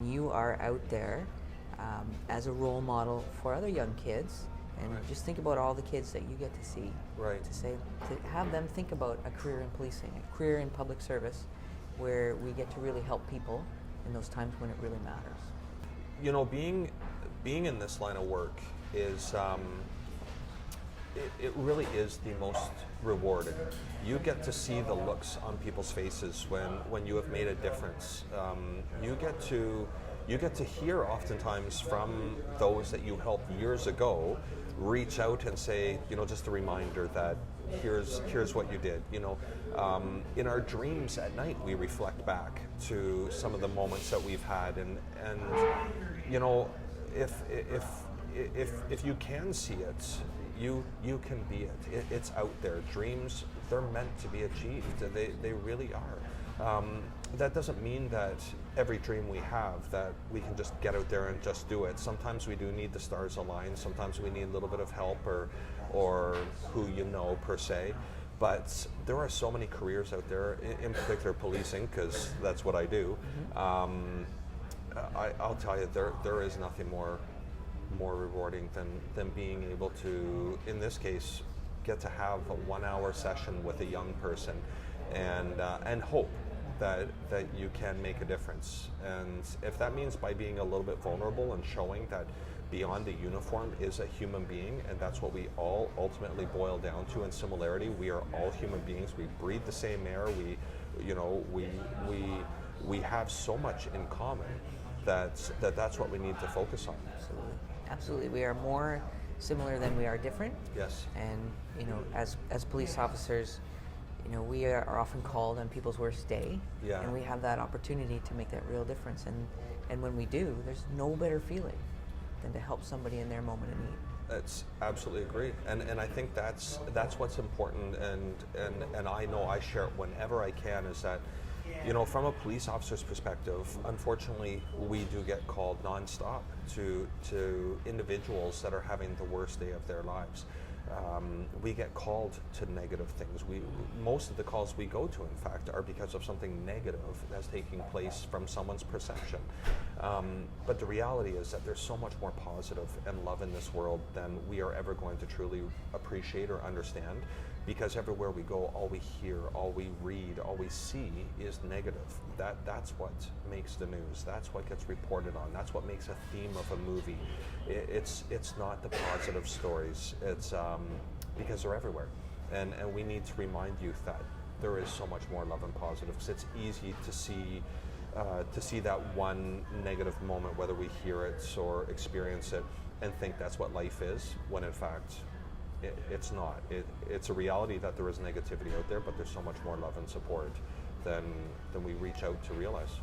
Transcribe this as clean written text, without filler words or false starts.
when you are out there as a role model for other young kids, and just think about all the kids that you get to see. Right. To have them think about a career in policing, a career in public service, where we get to really help people in those times when it really matters. You know, being in this line of work is, it really is the most rewarding. You get to see the looks on people's faces when you have made a difference. You get to hear oftentimes from those that you helped years ago reach out and say, you know, just a reminder that here's what you did. You know, in our dreams at night, we reflect back to some of the moments that we've had, and you know, if you can see it, you can be it. It's out there. Dreams, they're meant to be achieved. They really are. That doesn't mean that every dream we have that we can just get out there and just do it. Sometimes we do need the stars align. Sometimes we need a little bit of help or who you know per se. But there are so many careers out there, in particular policing, because that's what I do. I'll tell you, there is nothing more rewarding than being able to, in this case, get to have a 1 hour session with a young person and hope that you can make a difference. And if that means by being a little bit vulnerable and showing that beyond the uniform is a human being, and that's what we all ultimately boil down to in similarity. We are all human beings. We breathe the same air. We have so much in common that's what we need to focus on. Absolutely. We are more similar than we are different. Yes. And, you know, as police officers, you know, we are often called on people's worst day. Yeah. And we have that opportunity to make that real difference. And when we do, there's no better feeling than to help somebody in their moment of need. That's absolutely agree. And I think that's what's important, and I know I share it whenever I can, is that, you know, from a police officer's perspective, unfortunately, we do get called nonstop to individuals that are having the worst day of their lives. We get called to negative things. Most of the calls we go to, in fact, are because of something negative that's taking place from someone's perception. But the reality is that there's so much more positive and love in this world than we are ever going to truly appreciate or understand, because everywhere we go, all we hear, all we read, all we see is negative. That's what makes the news. That's what gets reported on. That's what makes a theme of a movie. It's not the positive stories. It's because they're everywhere, and we need to remind youth that there is so much more love and positive. Because it's easy to see that one negative moment, whether we hear it or experience it, and think that's what life is, when in fact it's not. It's a reality that there is negativity out there, but there's so much more love and support than we reach out to realize.